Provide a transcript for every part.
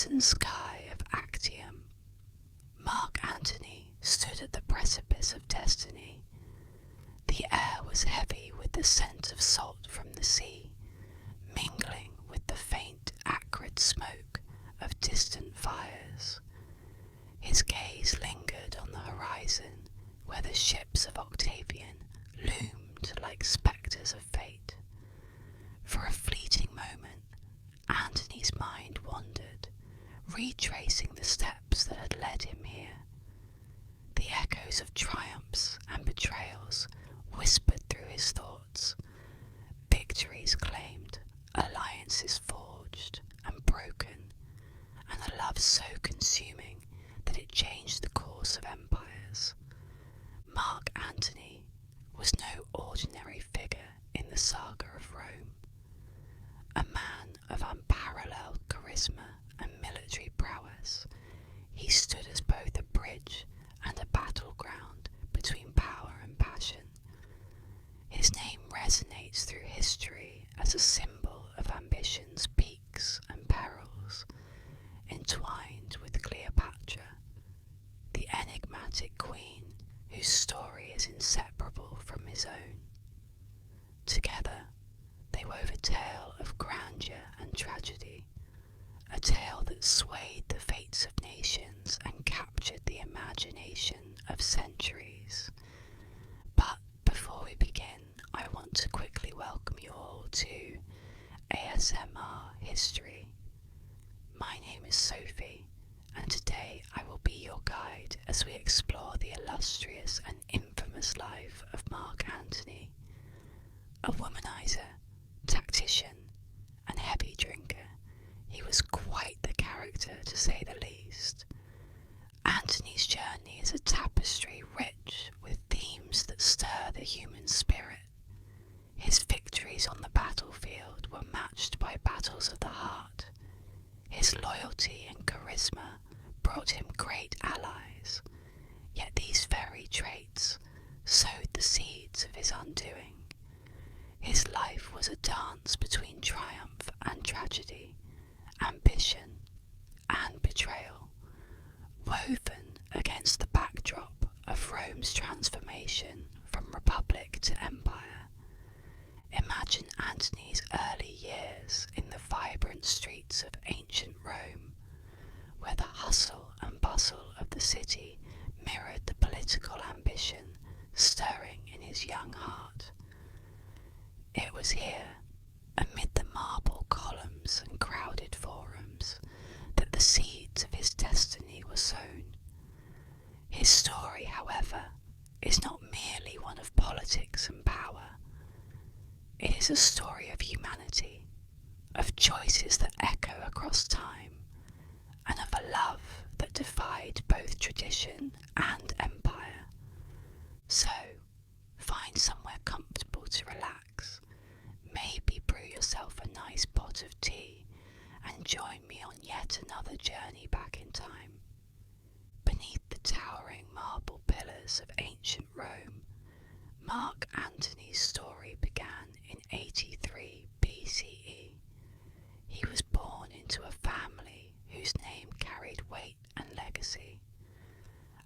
crimson sky of Actium, Marc Antony stood at the precipice of destiny. The air was heavy with the scent of salt from the sea, mingling with the faint, acrid smoke of distant fires. His gaze lingered on the horizon, where the ships of Octavian loomed like spectres of fate. For a fleeting moment, Antony's mind wandered, retracing the steps that had led him here. The echoes of triumphs and betrayals whispered through his thoughts, victories claimed, alliances forged and broken, and a love so consuming that it changed the course of empires. Marc Antony was no ordinary figure in the saga of Rome. A man of unparalleled charisma and military prowess, he stood as both a bridge and a battleground between power and passion. His name resonates through history as a symbol of ambition's peaks and perils, entwined with Cleopatra, the enigmatic queen whose story is inseparable from his own. Together, they wove a tale of grandeur and tragedy, a tale that swayed the fates of nations and captured the imagination of centuries. But before we begin, I want to quickly welcome you all to ASMR History. My name is Sophie, and today I will be your guide as we explore the illustrious and infamous life of Marc Antony, a womanizer, tactician, and heavy drinker. He was quite the character, to say the least. Antony's journey is a tapestry rich with themes that stir the human spirit. His victories on the battlefield were matched by battles of the heart. His loyalty and charisma brought him great allies, yet these very traits sowed the seeds of his undoing. His life was a dance between triumph and tragedy, ambition and betrayal, woven against the backdrop of Rome's transformation from republic to empire. Imagine Antony's early years in the vibrant streets of ancient Rome, where the hustle and bustle of the city mirrored the political ambition stirring in his young heart. It was here, amid the marble columns and crowded forums, that the seeds of his destiny were sown. His story, however, is not merely one of politics and power. It is a story of humanity, of choices that echo across time, and of a love that defied both tradition and empire. So, find somewhere comfortable to relax, maybe brew yourself a nice pot of tea, and join me on yet another journey back in time. Beneath the towering marble pillars of ancient Rome, Marc Antony's story began in 83 BCE. He was born into a family whose name carried weight and legacy,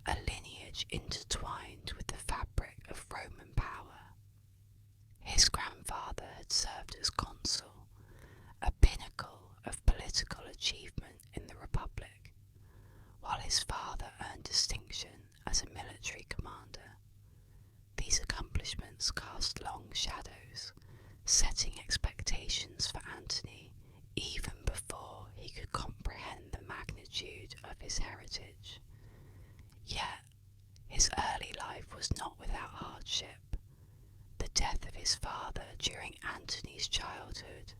a lineage intertwined with the fabric of Roman power. His grandfather had served as consul, a pinnacle of political achievement in the Republic, while his father earned distinction as a military commander. These accomplishments cast long shadows, setting expectations for Antony even before he could comprehend the magnitude of his heritage. Yet, his early life was not without hardship. The death of his father during Antony's childhood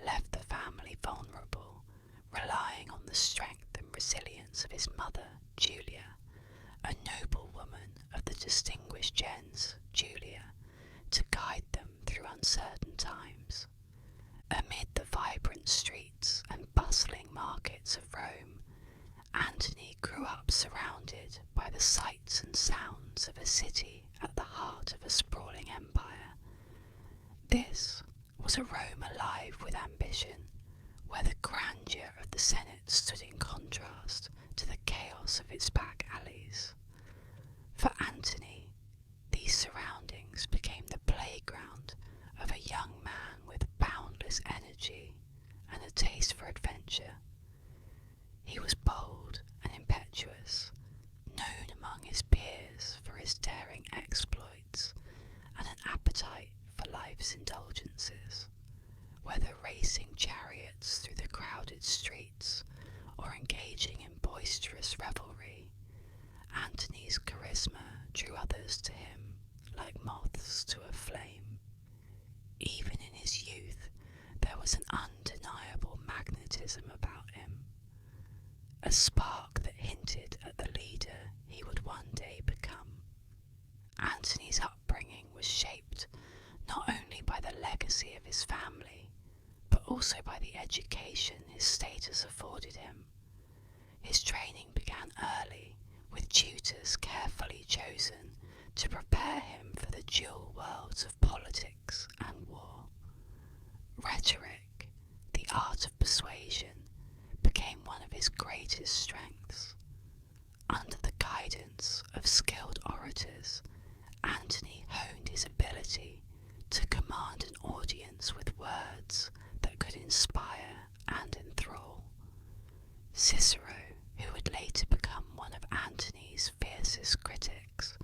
left the family vulnerable, relying on the strength and resilience of his mother, Julia, a noble woman of the distinguished gens, Julia, to guide them through uncertain times. Amid the vibrant streets and bustling markets of Rome, Antony grew up surrounded by the sights and sounds of a city at the heart of a sprawling empire. This was a Rome alive with ambition, where the grandeur of the Senate stood in contrast to the chaos of its back alleys. For Antony, these surroundings became the playground of a young man with boundless energy and a taste for adventure. He was bold and impetuous, known among his peers for his daring exploits and an appetite for life's indulgences, whether racing chariots through the crowded streets or engaging in boisterous revelry. Antony's charisma drew others to him like moths to a flame. Even in his youth, there was an undeniable magnetism about him, a spark that hinted at the leader he would one day become. Antony's upbringing was shaped not only by the legacy of his family, but also by the education his status afforded him. His training began early, with tutors carefully chosen to prepare him for the dual worlds of politics and war. Rhetoric, the art of persuasion, became one of his greatest strengths. Under the guidance of skilled orators, Antony honed his ability to command an audience with words that could inspire and enthrall. Cicero, who would later become one of Antony's fiercest critics,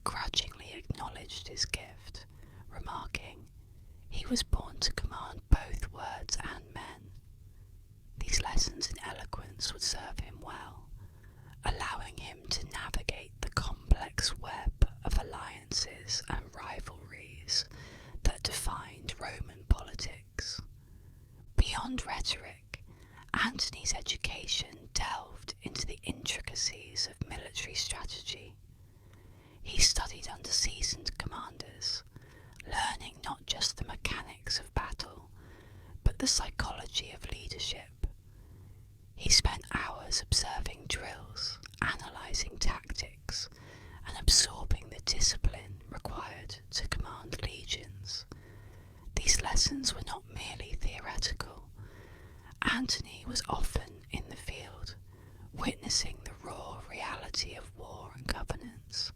grudgingly acknowledged his gift, remarking, "He was born to command both words and men." These lessons in eloquence would serve him well, allowing him to navigate the complex web of alliances and rivalries that defined Roman politics. Beyond rhetoric, Antony's education delved into the intricacies of military strategy. He studied under seasoned commanders, learning not just the mechanics of battle, but the psychology of leadership. He spent hours observing drills, analysing tactics, and absorbing the discipline required to command legions. These lessons were not merely theoretical. Antony was often in the field, witnessing the raw reality of war and governance.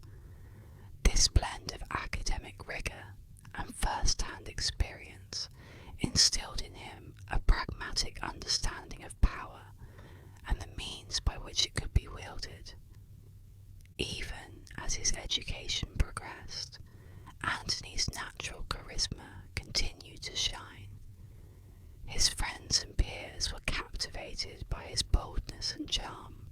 This blend of academic rigour and first-hand experience instilled in him a pragmatic understanding of power and the means by which it could be wielded. Even as his education progressed, Antony's natural charisma continued to shine. His friends and peers were captivated by his boldness and charm,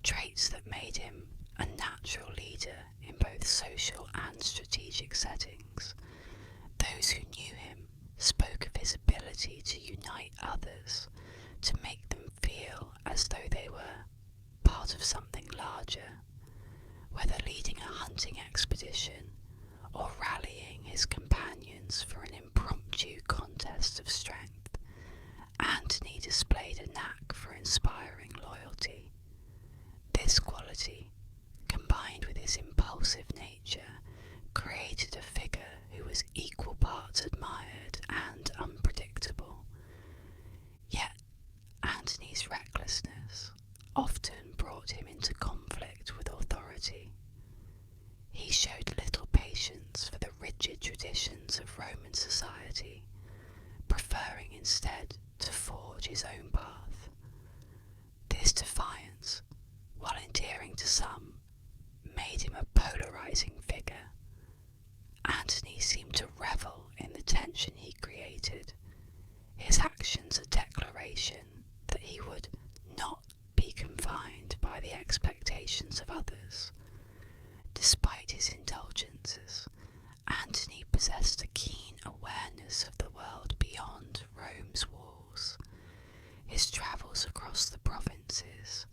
traits that made him a natural leader in both social and strategic settings. Those who knew him spoke of his ability to unite others, to make them feel as though they were part of something larger, whether leading a hunting expedition or rallying his companions for an impromptu contest of strength. Antony displayed a knack for inspiring loyalty. This quality, combined with his impulsive nature, created a figure who was equal parts admired and unpredictable. Yet Antony's recklessness often brought him into conflict with authority. He showed little patience for the rigid traditions of Roman society, preferring instead to forge his own path. This defiance, while endearing to some, made him a polarizing figure. Antony seemed to revel in the tension he created, his actions a declaration that he would not be confined by the expectations of others. Despite his indulgences, Antony possessed a keen awareness of the world beyond Rome's walls. His travels across the provinces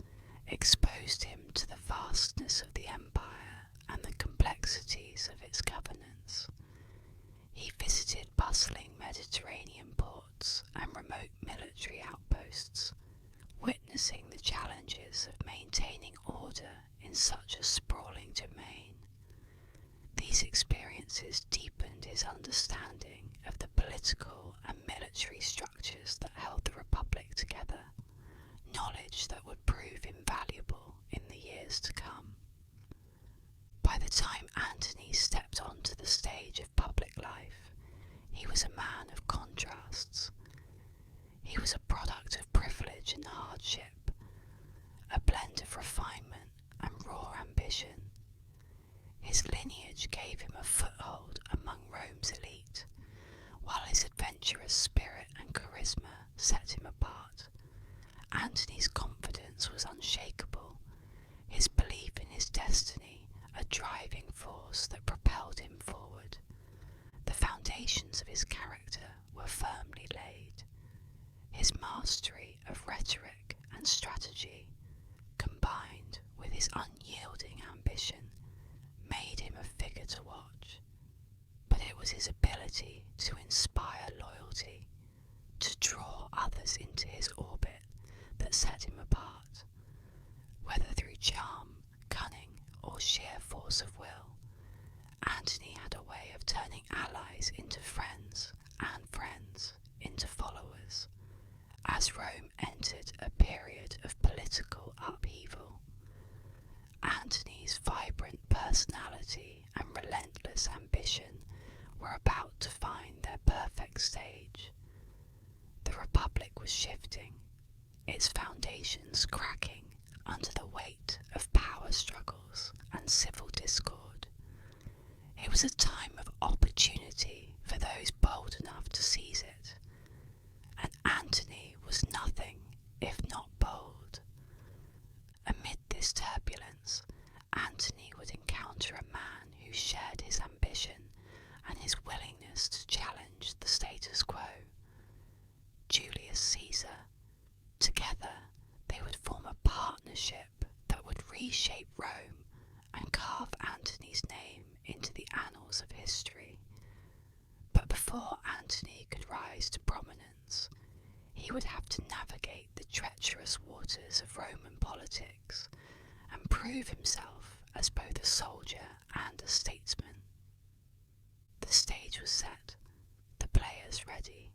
exposed him to the vastness of the empire and the complexities of its governance. He visited bustling Mediterranean ports and remote military outposts, witnessing the challenges of maintaining order in such a sprawling domain. These experiences deepened his understanding of the political and military structures that held the Republic together, knowledge that would prove invaluable in the years to come. By the time Antony stepped onto the stage of public life, he was a man of contrasts. He was a product of privilege and hardship, a blend of refinement and raw ambition. His lineage gave him a foothold among Rome's elite, while his adventurous spirit and charisma set him apart. Antony's confidence was unshakable, his belief in his destiny a driving force that propelled him forward. The foundations of his character were firmly laid. His mastery of rhetoric and strategy, combined with his unyielding ambition, made him a figure to watch. But it was his ability to inspire loyalty, to draw others into his orbit, that set him apart. Whether through charm, cunning, or sheer force of will, Antony had a way of turning allies into friends and friends into followers. As Rome entered a period of political upheaval, Antony's vibrant personality and relentless ambition were about to find their perfect stage. The Republic was shifting, its foundations cracking under the weight of power struggles and civil discord. It was a time of opportunity for those bold enough to seize it, and Antony was nothing if not bold. Amid this turbulence, Antony would encounter a man who shared his ambition and his willingness to challenge the status quo. Julius Caesar. Together, they would form a partnership that would reshape Rome and carve Antony's name into the annals of history. But before Antony could rise to prominence, he would have to navigate the treacherous waters of Roman politics and prove himself as both a soldier and a statesman. The stage was set, the players ready.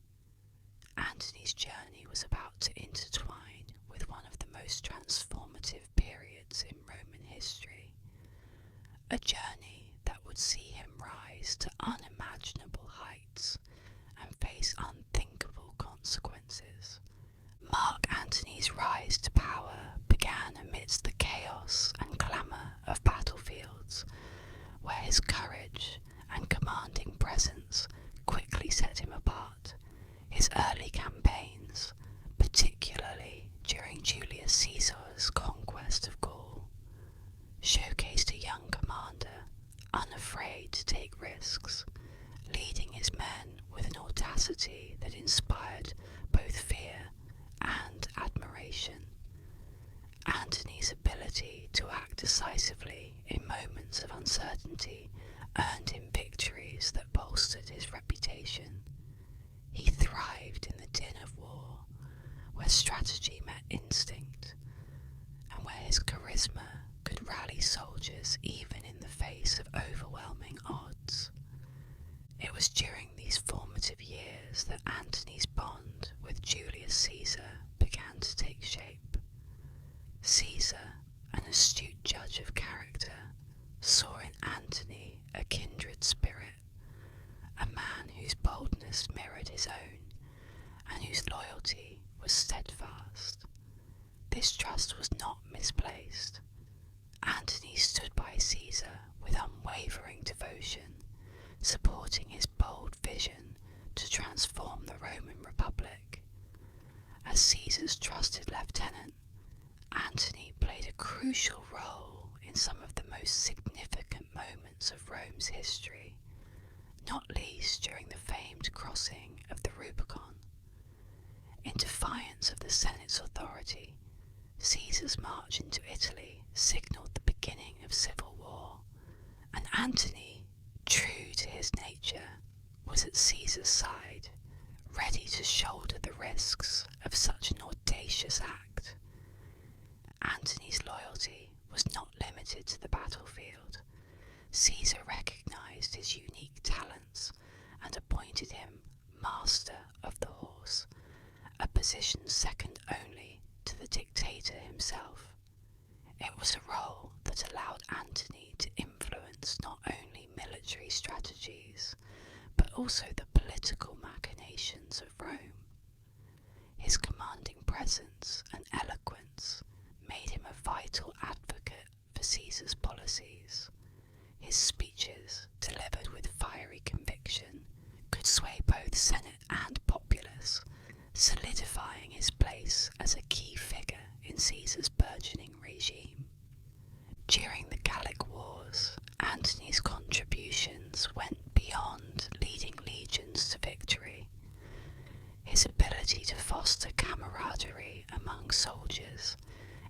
Antony's journey was about to intertwine with one of the most transformative periods in Roman history, a journey that would see him rise to unimaginable heights and face unthinkable consequences. Marc Antony's rise to power began amidst the chaos and clamour of battlefields, where his courage and commanding presence quickly set him apart. His early campaigns, particularly during Julius Caesar's conquest of Gaul, showcased a young commander unafraid to take risks, leading his men with an audacity that inspired both fear and admiration. Antony's ability to act decisively in moments of uncertainty earned him victories that bolstered his reputation. He thrived in the din of war, where strategy met instinct, and where his charisma could rally soldiers even in the face of overwhelming odds. It was during these formative years that Antony's bond with Julius Caesar began to take shape. Caesar, an astute judge of character, saw in Antony a kindred spirit, a man whose boldness mirrored his own, and whose loyalty was steadfast. This trust was not misplaced. Antony stood by Caesar with unwavering devotion, supporting his bold vision to transform the Roman Republic. As Caesar's trusted lieutenant, Antony played a crucial role in some of the most significant moments of Rome's history, not least during the famed crossing of the Rubicon. In defiance of the Senate's authority, Caesar's march into Italy signalled the beginning of civil war, and Antony, true to his nature, was at Caesar's side, ready to shoulder the risks of such an audacious act. Antony's loyalty was not limited to the battlefield. Caesar recognised his unique talents and appointed him master of the horse, a position second only to the dictator himself. It was a role that allowed Antony to influence not only military strategies, but also the political machinations of Rome. His commanding presence and eloquence made him a vital advocate for Caesar's policies. His speeches, delivered with fiery conviction, could sway both Senate and populace, solidifying his place as a key figure in Caesar's burgeoning regime. During the Gallic Wars, Antony's contributions went beyond leading legions to victory. His ability to foster camaraderie among soldiers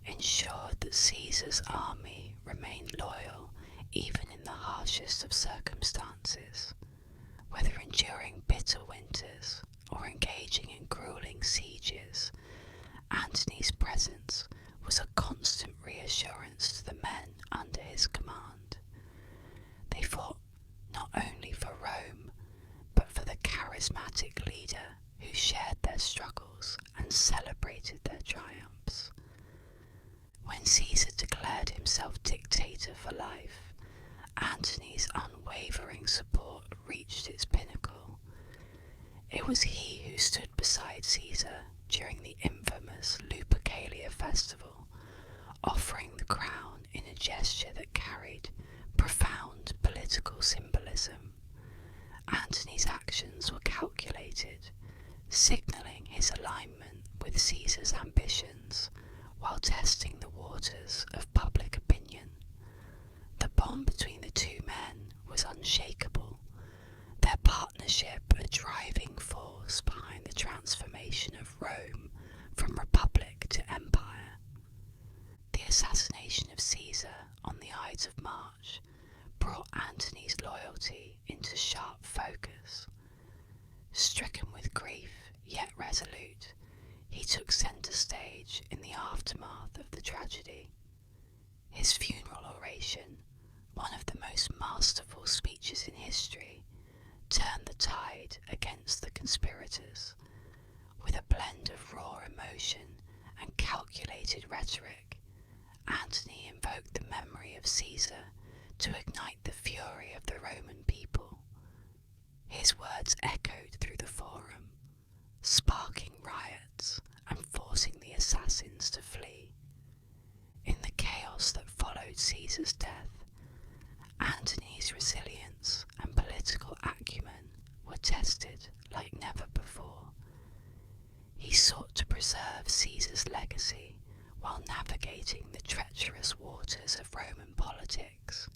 ensured that Caesar's army remained loyal even in the harshest of circumstances. Whether enduring bitter winters or engaging in grueling sieges, Antony's presence was a constant reassurance to the men under his command. They fought not only for Rome, but for the charismatic leader who shared their struggles and celebrated their triumphs. When Caesar declared himself dictator for life, Antony's unwavering support reached its pinnacle. It was he who stood beside Caesar during the infamous Lupercalia festival, offering the crown in a gesture that carried profound political symbolism. Antony's actions were calculated, signalling his alignment with Caesar's ambitions while testing the waters of public opinion. The bond between the two men was unshakable, their partnership a driving force behind the transformation of Rome from republic to empire. The assassination of Caesar on the Ides of March brought Antony's loyalty into sharp focus. Stricken with grief, yet resolute, he took centre stage in the aftermath of the tragedy. His funeral oration, one of the most masterful speeches in history, turned the tide against the conspirators. With a blend of raw emotion and calculated rhetoric, Antony invoked the memory of Caesar to ignite the fury of the Roman people. His words echoed through the forum, sparking riots and forcing the assassins to flee. In the chaos that followed Caesar's death, Antony's resilience and political acumen were tested like never before. He sought to preserve Caesar's legacy while navigating the treacherous waters of Roman politics,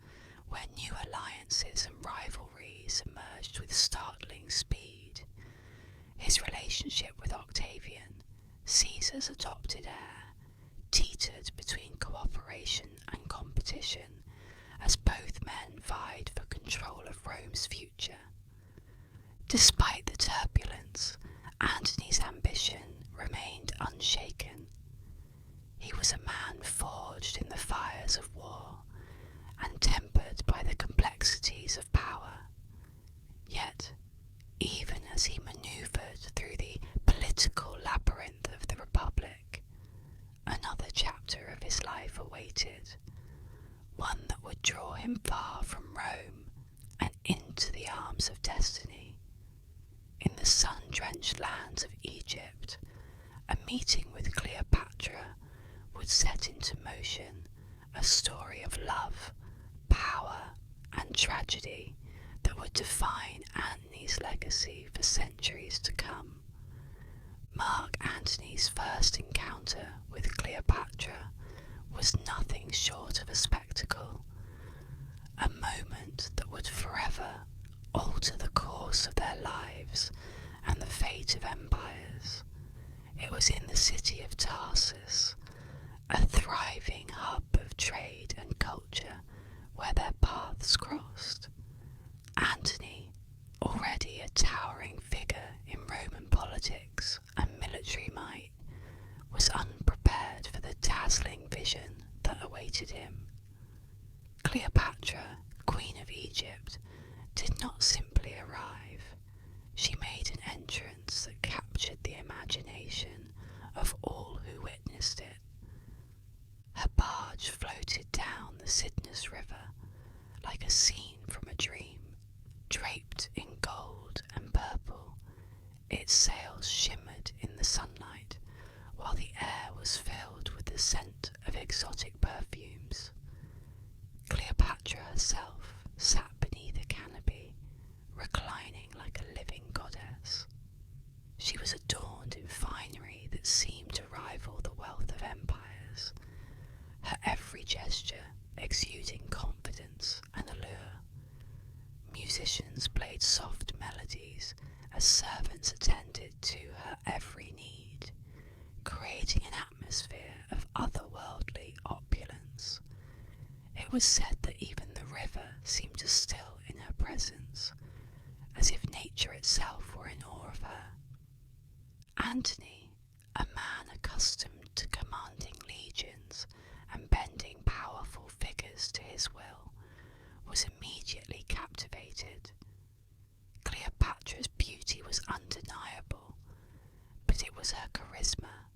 where new alliances and rivalries emerged with startling speed. His relationship with Octavian, Caesar's adopted heir, teetered between cooperation and competition, as both men vied for control of Rome's future. Despite the turbulence, Antony's ambition remained unshaken. He was a man forged in the fires of war and tempered by the complexities of power. Yet, even as he manoeuvred through the political labyrinth of the Republic, another chapter of his life awaited, one that would draw him far from Rome and into the arms of destiny. In the sun-drenched lands of Egypt, a meeting with Cleopatra would set into motion a story of love, power, and tragedy that would define Antony's legacy for centuries to come. Marc Antony's first encounter with Cleopatra was nothing short of a spectacle, a moment that would forever alter the course of their lives and the fate of empires. It was in the city of Tarsus, a thriving hub of trade and culture, where their paths crossed. Antony, already a towering figure in Roman politics and military might, was unprepared for the dazzling vision that awaited him. Cleopatra, Queen of Egypt, did not simply arrive. She made an imagination of all who witnessed it. Her barge floated down the Cydnus River like a scene from a dream, draped in gold and purple. Its sails shimmered in the sunlight, while the air was filled with the scent of exotic perfumes. Cleopatra herself sat beneath a canopy, reclining like a living goddess. She was adorned in finery that seemed to rival the wealth of empires, her every gesture exuding confidence and allure. Musicians played soft melodies as servants attended to her every need, creating an atmosphere of otherworldly opulence. It was said that even the river seemed to still in her presence, as if nature itself were in awe of her. Antony, a man accustomed to commanding legions and bending powerful figures to his will, was immediately captivated. Cleopatra's beauty was undeniable, but it was her charisma,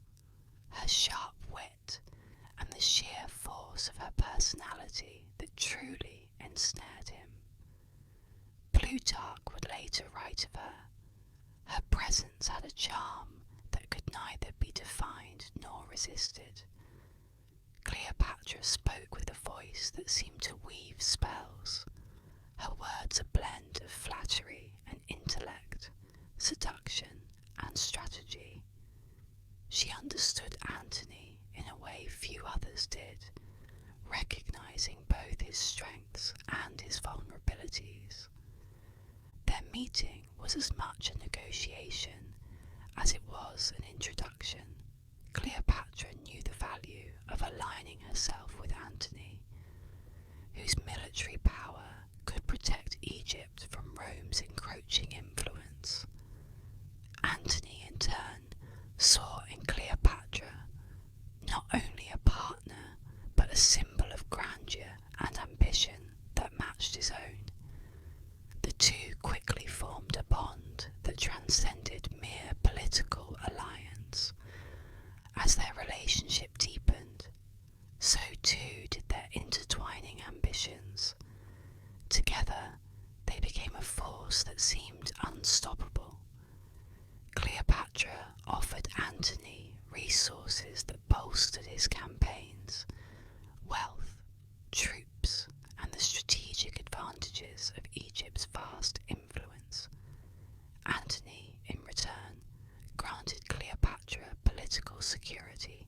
her sharp wit, and the sheer force of her personality that truly ensnared him. Plutarch would later write of her, her presence had a charm that could neither be defined nor resisted. Cleopatra spoke with a voice that seemed to weave spells, her words a blend of flattery and intellect, seduction and strategy. She understood Antony in a way few others did, recognizing both his strengths and his vulnerabilities. Their meeting was as much a negotiation as it was an introduction. Cleopatra knew the value of aligning herself with Antony, whose military power could protect Egypt from Rome's encroaching influence. Antony, in turn, saw in Cleopatra not only a partner, but a symbol of grandeur and ambition that matched his own. The two quickly formed a bond that transcended mere political alliance. As their relationship deepened, so too did their intertwining ambitions. Together, they became a force that seemed unstoppable. Cleopatra offered Antony resources that bolstered his campaigns, wealth, troops, and the strategic advantages of Egypt's vast influence. Antony, in return, granted Cleopatra political security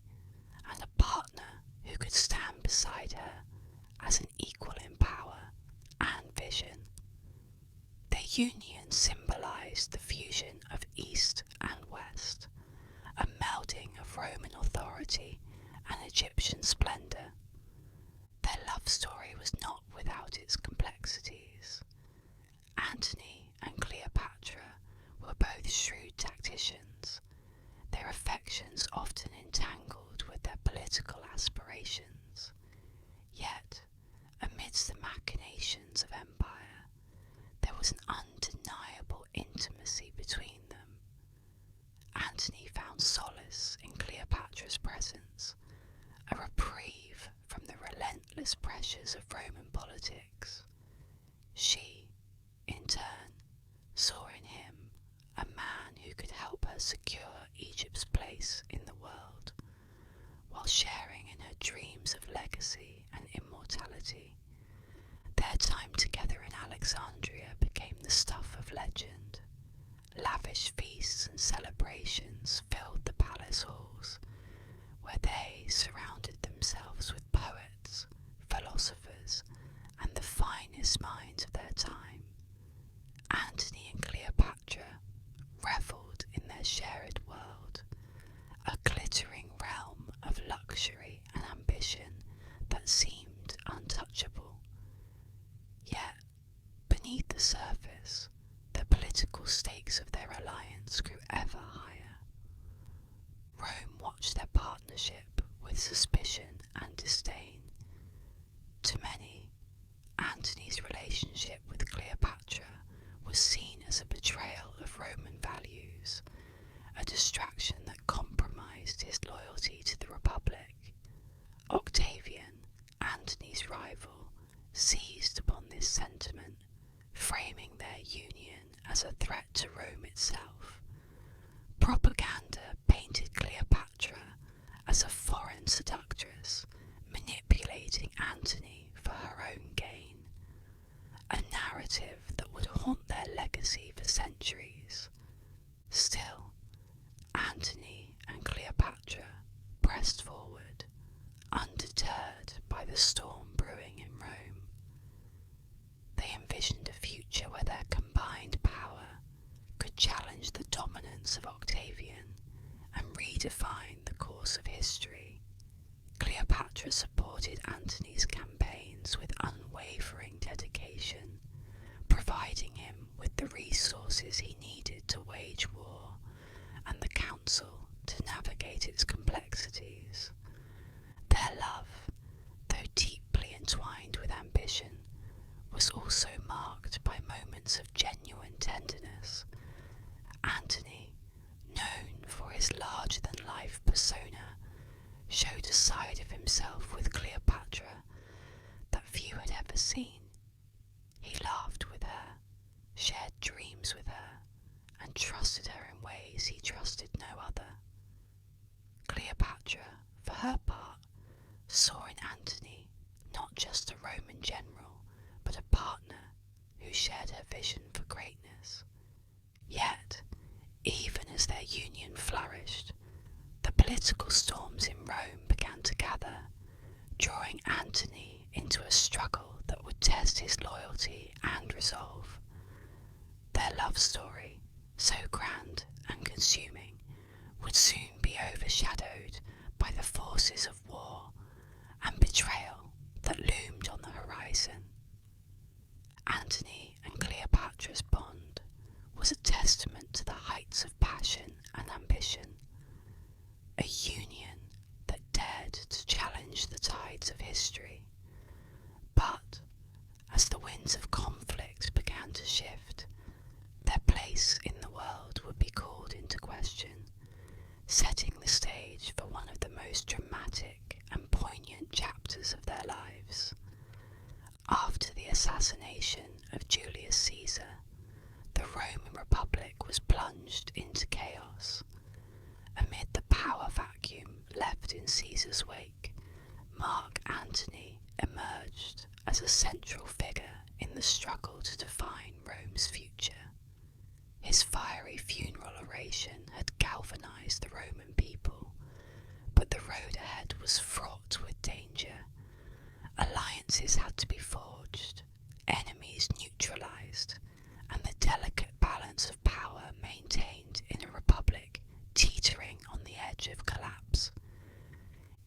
and a partner who could stand beside her as an equal in power and vision. Their union symbolized the fusion of East and West, a melding of Roman authority and Egyptian splendor. Their love story was not without its complexities. Antony and Cleopatra were both shrewd tacticians, their affections often entangled with their political aspirations. Yet, amidst the machinations of empire, there was an undeniable intimacy between them. Antony found solace in Cleopatra's presence, a reprieve from the relentless pressures of Roman politics. She, in turn, saw in him a man who could help her secure Egypt's place in the world, while sharing in her dreams of legacy and immortality. Their time together in Alexandria became the stuff of legend. Lavish feasts and celebrations filled the palace halls, where they surrounded themselves with poets, philosophers, and the finest minds of their time. Antony and Cleopatra revelled in their shared world, a glittering realm of luxury and ambition that seemed untouchable. Yet, beneath the surface, the political stakes of their alliance grew ever higher. Rome watched their partnership with suspicion and disdain. To many, Antony's relationship with Cleopatra was seen as a betrayal of Roman values, a distraction to Rome itself. Propaganda painted Cleopatra as a foreign seductress, manipulating Antony for her own gain, a narrative that would haunt their legacy for centuries. Still, Antony and Cleopatra pressed forward, undeterred by the storm brewing in Rome. They envisioned a future where their combined power could challenge the dominance of Octavian and redefine the course of history. Cleopatra supported Antony's campaigns with unwavering dedication, providing him with the resources he needed to wage war and the counsel to navigate its complexities. Their love, though deeply entwined with ambition, was also marked by moments of genuine tenderness. Antony, known for his larger-than-life persona, showed a side of himself with Cleopatra that few had ever seen. He laughed with her, shared dreams with her, and trusted her in ways he trusted no other. Cleopatra, for her part, saw in Antony not just a Roman general, but a partner who shared her vision for greatness. Yet, even as their union flourished, the political storms in Rome began to gather, drawing Antony into a struggle that would test his loyalty and resolve. Their love story, so grand and consuming, would soon be overshadowed by the forces of war and betrayal that loomed on the horizon. Antony and Cleopatra's bond was a testament to the heights of passion and ambition, a union that dared to challenge the tides of history. But as the winds of conflict began to shift, their place in the world would be called into question, setting the stage for one of the most dramatic and poignant chapters of their lives. After the assassination of Julius Caesar, the Roman Republic was plunged into chaos. Amid the power vacuum left in Caesar's wake, Marc Antony emerged as a central figure in the struggle to define Rome's future. His fiery funeral oration had galvanized the Roman people, but the road ahead was fraught with danger. Alliances had to be forged, enemies neutralized, and the delicate balance of power maintained in a republic teetering on the edge of collapse.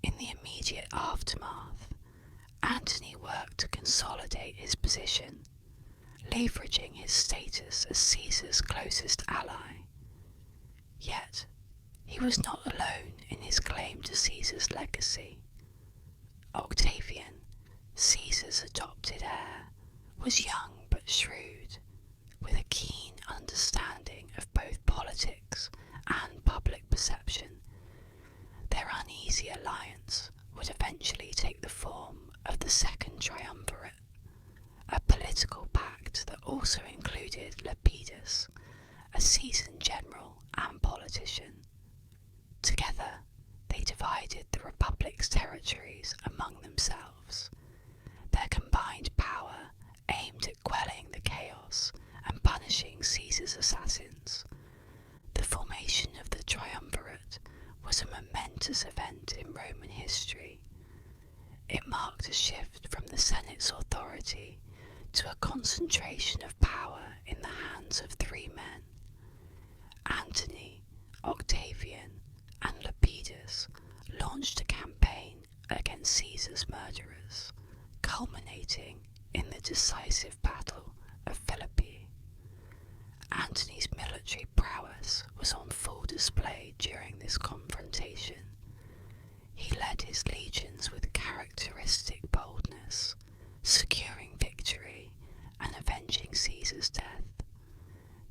In the immediate aftermath, Antony worked to consolidate his position, leveraging his status as Caesar's closest ally. Yet, he was not alone in his claim to Caesar's legacy. Octavian, Caesar's adopted heir, was young but shrewd, with a keen understanding of both politics and public perception. Their uneasy alliance would eventually take the form of the Second Triumvirate, a political pact that also included Lepidus, a seasoned general and politician. Together, they divided the Republic's territories among themselves. Their combined power aimed at quelling the chaos and punishing Caesar's assassins. The formation of the Triumvirate was a momentous event in Roman history. It marked a shift from the Senate's authority to a concentration of power in the hands of three men. Antony, Octavian, and Lepidus launched a campaign against Caesar's murderers, culminating in the decisive Battle of Philippi. Antony's military prowess was on full display during this confrontation. He led his legions with characteristic boldness, securing victory and avenging Caesar's death.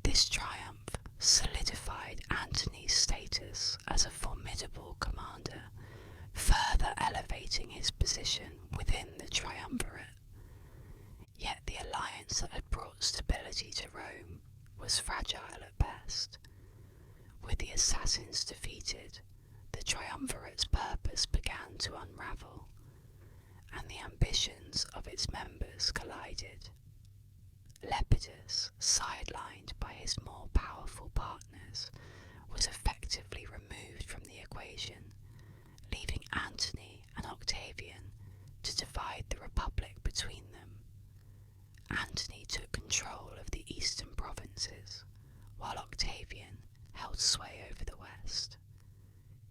This triumph solidified Antony's status as a formidable commander, further elevating his position within the Triumvirate. Yet the alliance that had brought stability to Rome was fragile at best. With the assassins defeated, the triumvirate's purpose began to unravel, and the ambitions of its members collided. Lepidus, sidelined by his more powerful partners, was effectively removed from the equation, leaving Antony and Octavian to divide the Republic between them. Antony took control of the eastern provinces, while Octavian held sway over the west.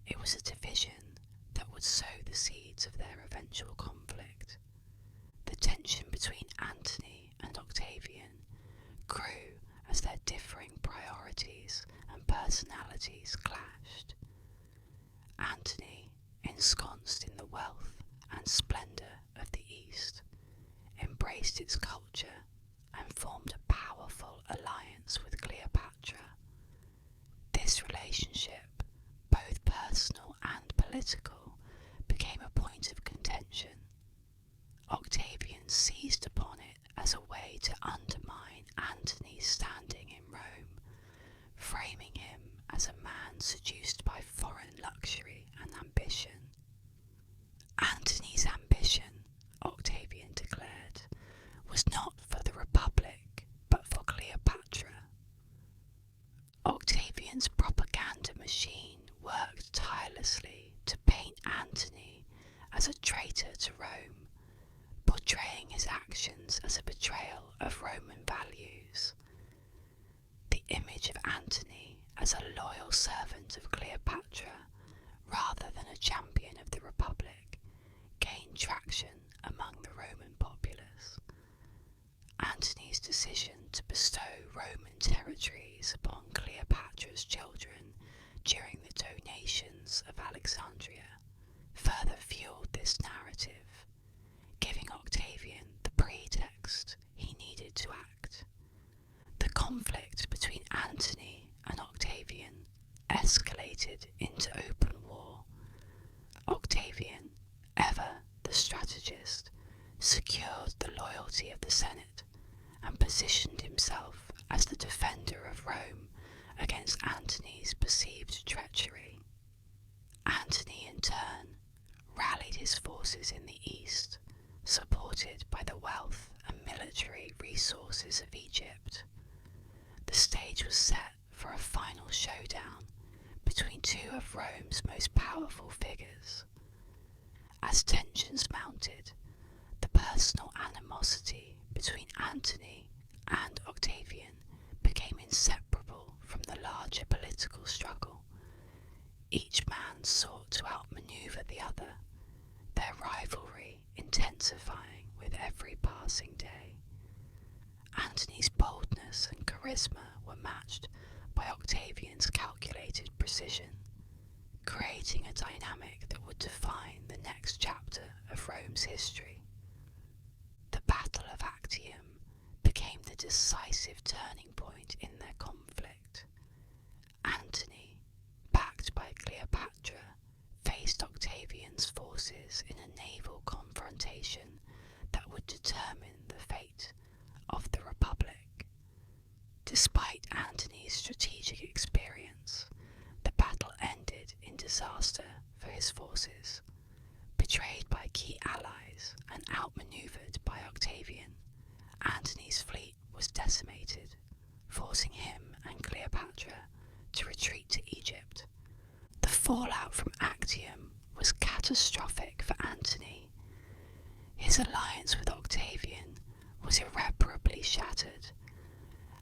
It was a division that would sow the seeds of their eventual conflict. The tension between Antony and Octavian grew as their differing priorities and personalities clashed. Antony, ensconced in the wealth and splendour of the East, embraced its culture and formed a powerful alliance with Cleopatra. This relationship, both personal and political, became a point of contention. Octavian seized upon it as a way to undermine Antony's standing in Rome, framing him as a man seduced by foreign luxury and ambition. Antony's ambition, Octavian declared, was not for the Republic, but for Cleopatra. Octavian's propaganda machine worked tirelessly to paint Antony as a traitor to Rome, portraying his actions as a betrayal of Roman values. The image of Antony as a loyal servant of Cleopatra, rather than a champion of the Republic, gained traction among the Roman populace. Antony's decision to bestow Roman territories upon Cleopatra's children during the donations of Alexandria further fueled this narrative, giving Octavian the pretext he needed to act. The conflict between Antony and Octavian escalated into open war. Octavian, ever the strategist, secured the loyalty of the Senate and positioned himself as the defender of Rome against Antony's perceived treachery. Antony, in turn, rallied his forces in the east, supported by the wealth and military resources of Egypt. The stage was set for a final showdown between two of Rome's most powerful figures. As tensions mounted, the personal animosity between Antony and Octavian became inseparable from the larger political struggle. Each man sought to outmaneuver the other, their rivalry intensifying with every passing day. Antony's boldness and charisma were matched by Octavian's calculated precision, creating a dynamic that would define the next chapter of Rome's history. The Battle of Actium became the decisive turning point in their conflict. Antony, backed by Cleopatra, faced Octavian's forces in a naval confrontation that would determine the fate of the Republic. Despite Antony's strategic experience, the battle ended in disaster for his forces. Betrayed by key allies and outmaneuvered by Octavian, Antony's fleet was decimated, forcing him and Cleopatra to retreat to Egypt. The fallout from Actium was catastrophic for Antony. His alliance with Octavian was irreparably shattered,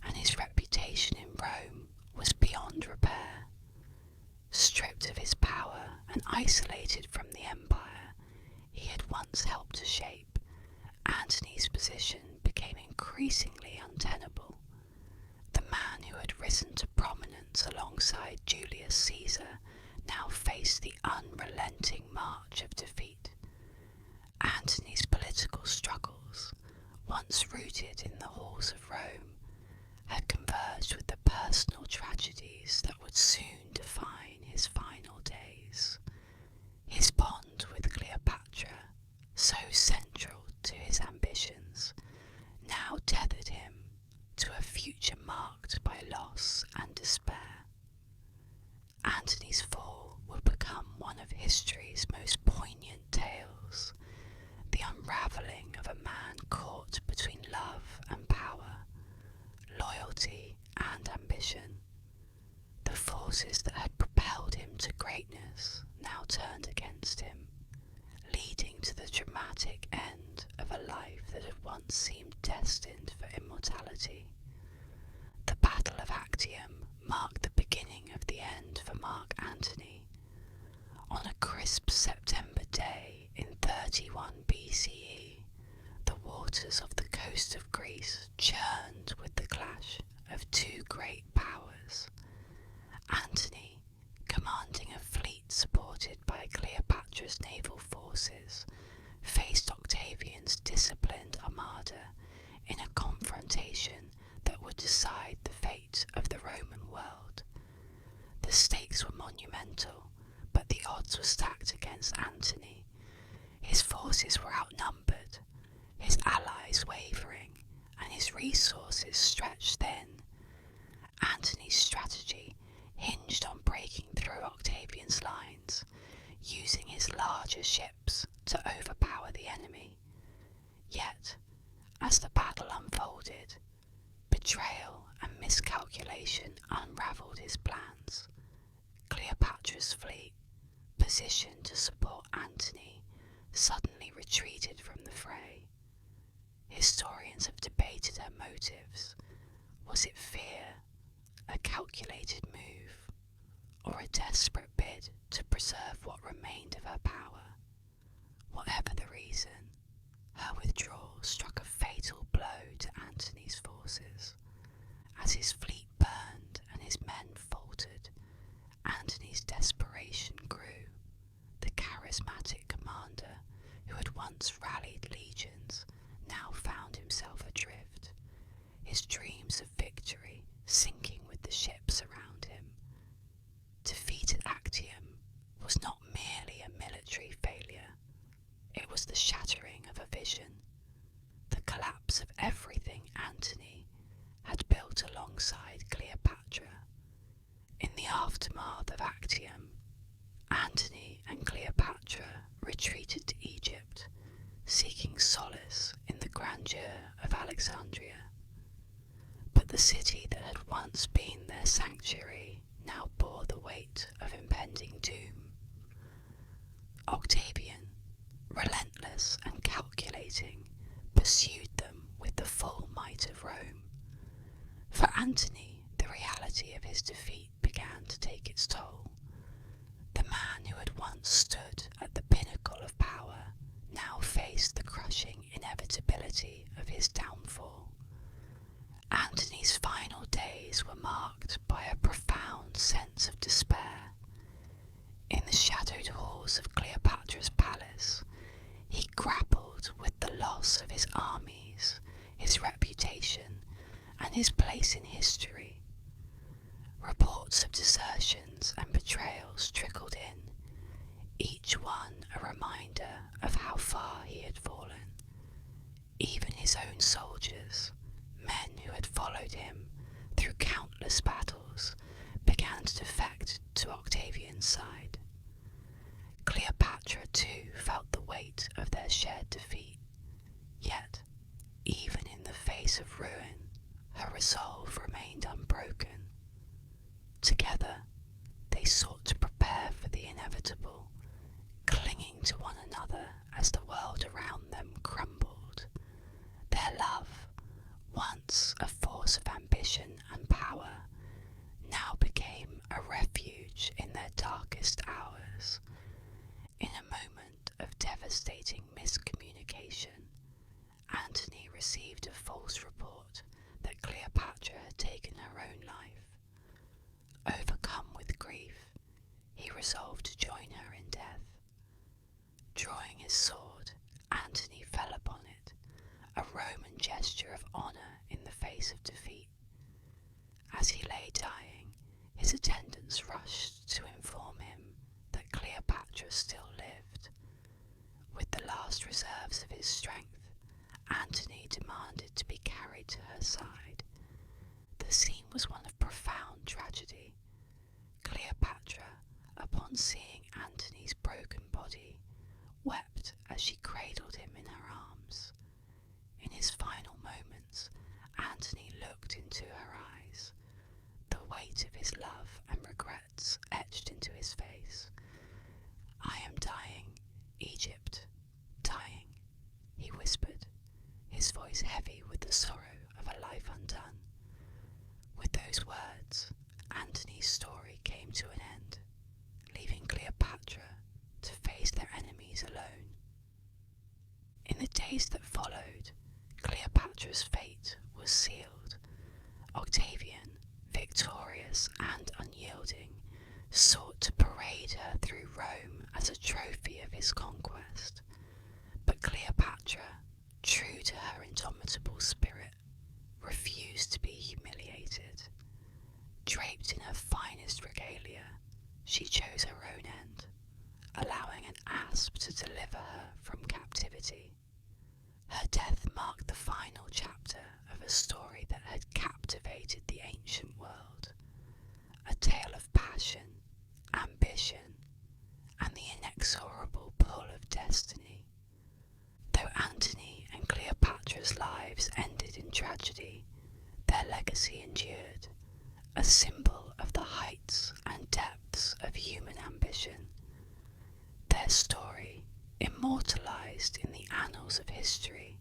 and his reputation in Rome was beyond repair. Stripped of his power and isolated from the empire he had once helped to shape, Antony's position became increasingly untenable. The man who had risen to prominence alongside Julius Caesar now faced the unrelenting march of defeat. Antony's political struggles, once rooted in the halls of Rome, had converged with the personal tragedies that would soon define his final days. His bond with Cleopatra, so central to his ambitions, now tethered him to a future marked by by loss and despair. Antony's fall would become one of history's most poignant tales, the unravelling of a man caught between love and power, loyalty and ambition. The forces that had propelled him to greatness now turned against him, leading to the dramatic end of a life that had once seemed destined for immortality. The Battle of Actium marked the beginning of the end for Marc Antony. On a crisp September day in 31 BCE, the waters of the coast of Greece churned with the clash of two great powers. Antony, commanding a fleet supported by Cleopatra's naval forces, faced Octavian's disciplined armada in a confrontation that would decide the fate of the Roman world. The stakes were monumental, but the odds were stacked against Antony. His forces were outnumbered, his allies wavering, and his resources stretched thin. Antony's strategy hinged on breaking through Octavian's lines, using his larger ships to overpower the enemy. Yet, as the battle unfolded, betrayal and miscalculation unravelled his plans. Cleopatra's fleet, positioned to support Antony, suddenly retreated from the fray. Historians have debated her motives. Was it fear, a calculated move, or a desperate bid to preserve what remained of her power? Whatever the reason, her withdrawal struck a fatal blow to Antony's forces. As his fleet burned and his men faltered, Antony's desperation grew. The charismatic commander, who had once rallied legions, now found himself adrift, his dreams of victory sinking with the ships around him. Defeat at Actium was not merely a military failure, it was the shattering of a vision, the collapse of everything Antony had built alongside Cleopatra. In the aftermath of Actium, Antony and Cleopatra retreated to Egypt, seeking solace in the grandeur of Alexandria. But the city that had once been their sanctuary now bore the weight of impending doom. Octavian, relentless and calculating, pursued them with the full might of Rome. For Antony, the reality of his defeat began to take its toll. The man who had once stood at the pinnacle of power now faced the crushing inevitability of his downfall. Antony's final days were marked by a profound sense of despair. In the shadowed halls of Cleopatra's palace, he grappled with the loss of his armies, his reputation, and his place in history. Reports of desertions and betrayals trickled in, each one a reminder of how far he had fallen. Even his own soldiers, men who had followed him through countless battles, began to defect to Octavian's side. Cleopatra too felt the weight of their shared defeat, yet, even in the face of ruin, her resolve remained unbroken. Together, they sought to prepare for the inevitable, clinging to one another as the world around them crumbled. Their love, once a force of ambition and power, now became a refuge in their darkest hours. In a moment of devastating miscommunication, Antony received a false report that Cleopatra had taken her own life. Overcome with grief, he resolved to join her in death. Drawing his sword, Antony fell upon it, a Roman gesture of honour in the face of defeat. As he lay dying, his attendants rushed to inform him that Cleopatra still lived. With the last reserves of his strength, Antony demanded to be carried to her side. The scene was one as she cradled him in her arms. In his final moments, Antony looked into her eyes, the weight of his love and regrets etched into his face. "I am dying, Egypt, dying," he whispered, his voice heavy with the sorrow of a life undone. With those words, Antony's story came to an end, leaving Cleopatra to face their enemies alone. In the days that followed, Cleopatra's fate was sealed. Octavian, victorious and unyielding, sought to parade her through Rome as a trophy of his conquest. But Cleopatra, true to her indomitable spirit, refused to be humiliated. Draped in her finest regalia, she chose her own end, allowing an asp to deliver her from captivity. Her death marked the final chapter of a story that had captivated the ancient world, a tale of passion, ambition, and the inexorable pull of destiny. Though Antony and Cleopatra's lives ended in tragedy, their legacy endured, a symbol of the heights and depths of human ambition. Their story, immortalized in the annals of history,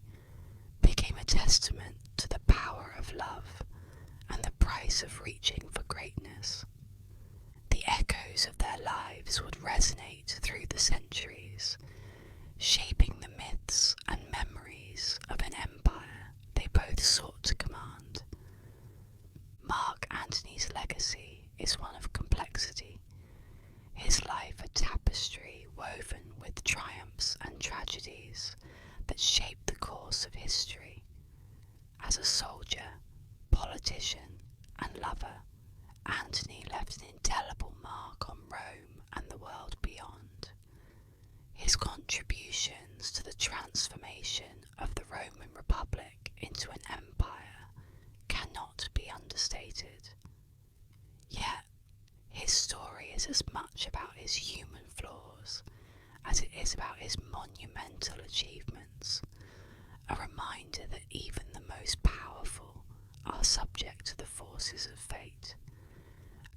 became a testament to the power of love and the price of reaching for greatness. The echoes of their lives would resonate through the centuries, shaping the myths and memories of an empire they both sought to command. Marc Antony's legacy is one of complexity, his life a tapestry woven with triumphs and tragedies that shaped the course of history. As a soldier, politician, and lover, Antony left an indelible mark on Rome and the world beyond. His contributions to the transformation of the Roman Republic into an empire cannot be understated. Yet, his story is as much about his human flaws as it is about his monumental achievements, a reminder that even the most powerful are subject to the forces of fate.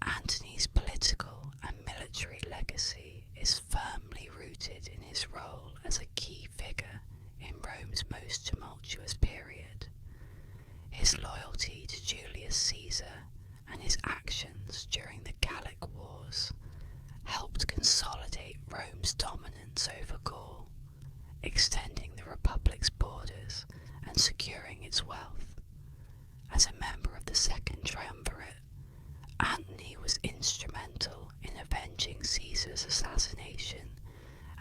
Antony's political and military legacy is firmly rooted in his role as a key figure in Rome's most tumultuous period. His loyalty to Julius Caesar and his actions during the Gallic Wars helped consolidate Rome's dominance over Gaul, extending the Republic's borders and securing its wealth. As a member of the Second Triumvirate, Antony was instrumental in avenging Caesar's assassination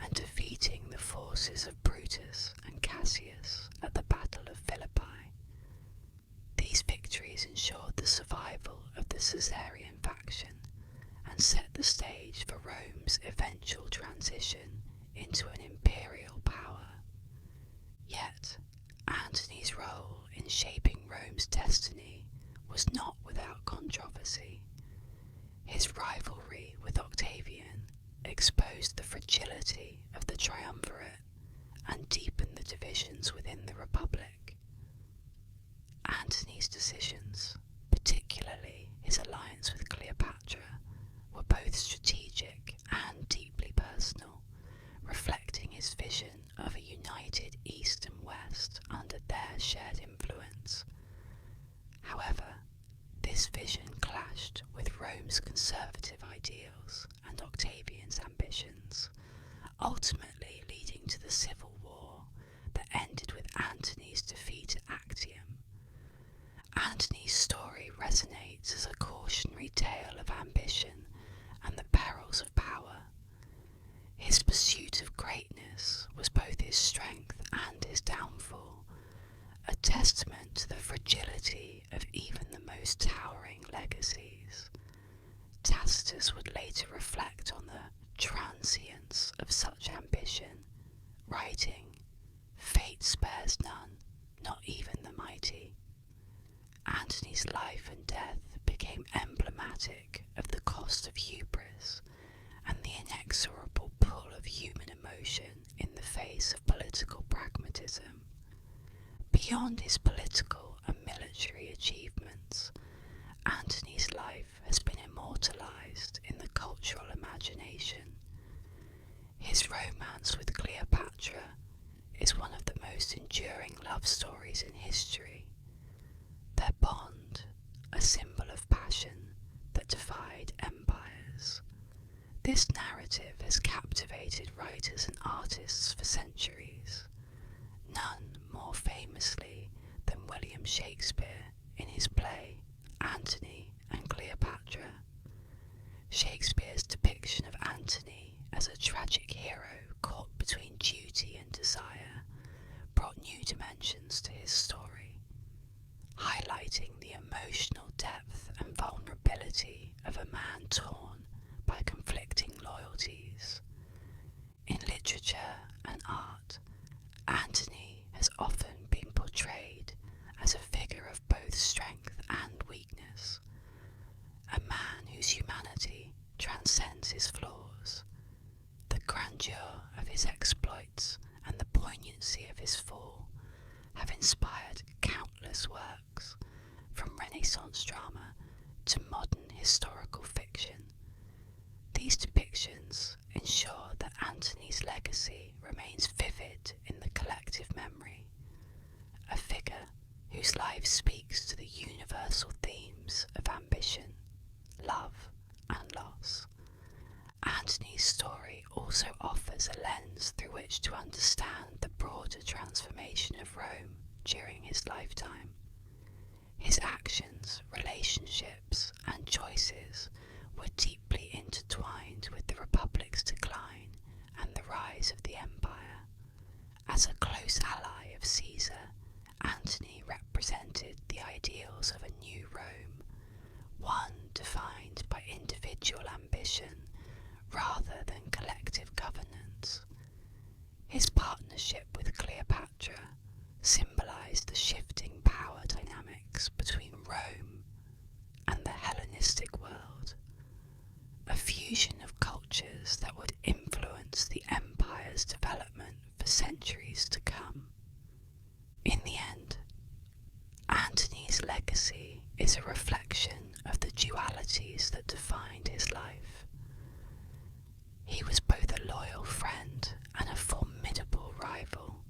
and defeating the forces of Brutus and Cassius at the Battle of Philippi. These victories ensured the survival of the Caesarian faction and set the stage for Rome's eventual transition into an imperial power. Yet, Antony's role in shaping Rome's destiny was not without controversy. His rivalry with Octavian exposed the fragility of the triumvirate and deepened the divisions within the Republic. Antony's decisions, particularly his alliance with Cleopatra, were both strategic and deeply personal, reflecting his vision of a united East and West under their shared influence. However, this vision clashed with Rome's conservative ideals and Octavian's ambitions, ultimately leading to the civil war that ended with Antony's defeat at Actium. Antony's story resonates as a cautionary tale of ambition and the perils of power. His pursuit of greatness was both his strength and his downfall, a testament to the fragility of even the most towering legacies. Tacitus would later reflect on the transience of such ambition, writing, "Fate spares none, not even the mighty." Antony's life and death became emblematic of the cost of hubris and the inexorable pull of human emotion in the face of political pragmatism. Beyond his political and military achievements, Antony's life has been immortalised in the cultural imagination. His romance with Cleopatra is one of the most enduring love stories in history. Their bond, a symbol of passion that defied empires. This narrative has captivated writers and artists for centuries, none more famously than William Shakespeare in his play Antony and Cleopatra. Shakespeare's depiction of Antony as a tragic hero caught between duty and desire brought new dimensions to his story, highlighting the emotional depth and vulnerability of a man torn by conflicting loyalties. In literature and art, Antony has often been portrayed as a figure of both strength and weakness, a man whose humanity transcends his flaws. The grandeur of his exploits and the poignancy of his fall have inspired countless works, from Renaissance drama to modern historical fiction. These depictions ensure that Antony's legacy remains vivid in the collective memory, a figure whose life speaks to the universal themes of ambition, love, and loss. Antony's story also offers a lens through which to understand the broader transformation of Rome during his lifetime. His actions, relationships, and choices were deeply intertwined with the Republic's decline and the rise of the empire. As a close ally of Caesar, Antony represented the ideals of a new Rome, one defined by individual ambition rather than collective governance. His partnership with Cleopatra symbolized the shifting power dynamics between Rome and the Hellenistic world, a fusion of cultures that would influence the empire's development for centuries to come. In the end, Antony's legacy is a reflection of the dualities that defined his life. He was both a loyal friend and a formidable rival,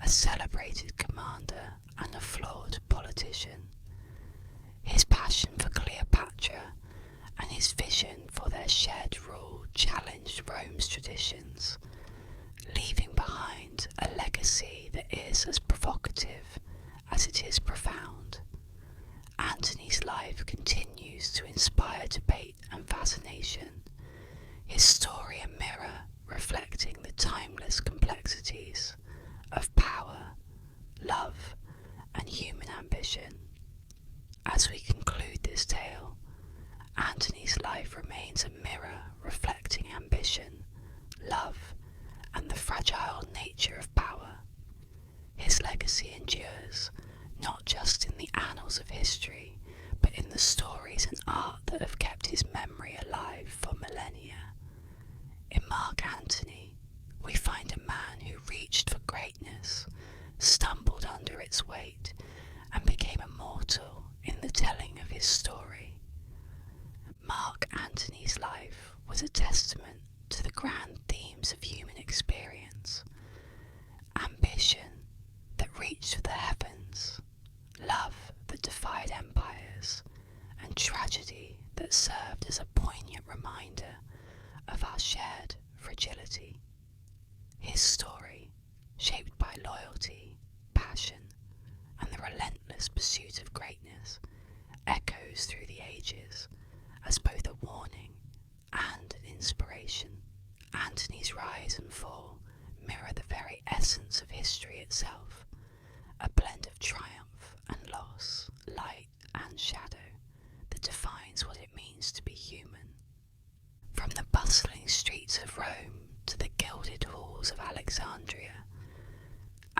a celebrated commander and a flawed politician. His passion for Cleopatra and his vision for their shared rule challenged Rome's traditions, leaving behind a legacy that is as provocative as it is profound. Antony's life continues to inspire debate and fascination, his story a mirror reflecting the timeless complexities of power, love, and human ambition. As we conclude this tale, Antony's life remains a mirror reflecting ambition, love, and the fragile nature of power. His legacy endures, not just in the annals of history, but in the stories and art that have kept his memory alive for millennia. In Marc Antony, we find a man who reached for greatness, stumbled under its weight, and became immortal in the telling of his story. Marc Antony's life was a testament to the grand themes of human experience: ambition that reached for the heavens, love that defied empires, and tragedy that served as a poignant reminder of our shared fragility. His story, shaped by loyalty, passion, and the relentless pursuit of greatness, echoes through the ages as both a warning and an inspiration. Antony's rise and fall mirror the very essence of history itself, a blend of triumph and loss, light and shadow, that defines what it means to be human. From the bustling streets of Rome to the gilded halls of Alexandria,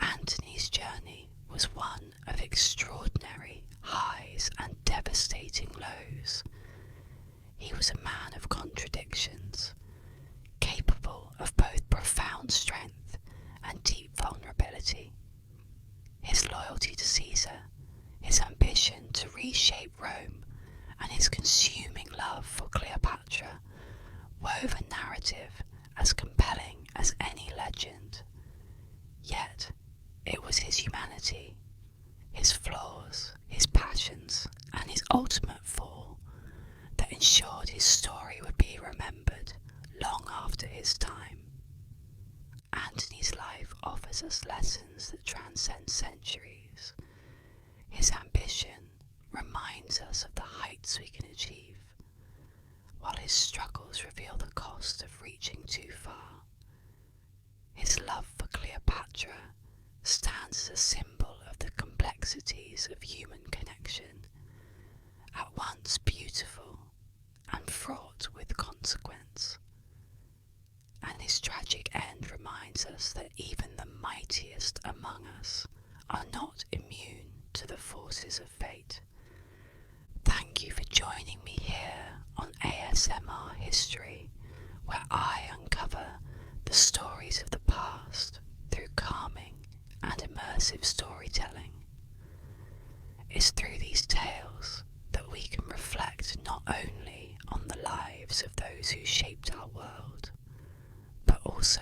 Antony's journey was one of extraordinary highs and devastating lows. He was a man of contradictions, capable of both profound strength and deep humanity. His loyalty to Caesar, his ambition to reshape Rome, and his consuming love for Cleopatra wove a narrative as compelling as any legend. Yet, it was his humanity, his flaws, his passions, and his ultimate fall that ensured his story would be remembered long after his time. Antony's life offers us lessons that transcend centuries. His ambition reminds us of the heights we can achieve, while his struggles reveal the cost of reaching too far. His love for Cleopatra stands as a symbol of the complexities of human connection, at once beautiful and fraught with consequence. And his tragic end reminds us that even the mightiest among us are not immune to the forces of fate. Thank you for joining me here on ASMR History, where I uncover the stories of the past through calming and immersive storytelling. It's through these tales that we can reflect not only on the lives of those who shaped our world, but also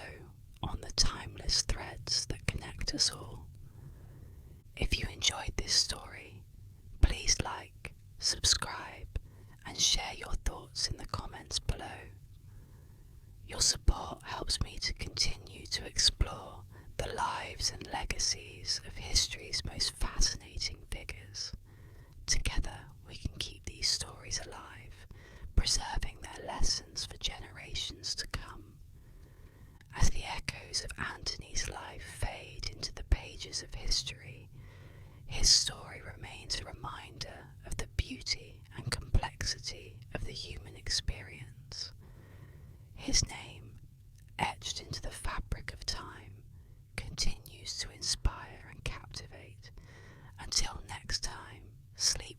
on the timeless threads that connect us all. If you enjoyed this story, please like, subscribe, and share your thoughts in the comments below. Your support helps me to continue to explore the lives and legacies of history's most fascinating figures. Together we can keep these stories alive, preserving their lessons for generations to come. As the echoes of Antony's life fade into the pages of history, his story remains a reminder of the beauty and complexity of the human experience. His name, etched into the fabric of time, continues to inspire and captivate. Until next time, sleep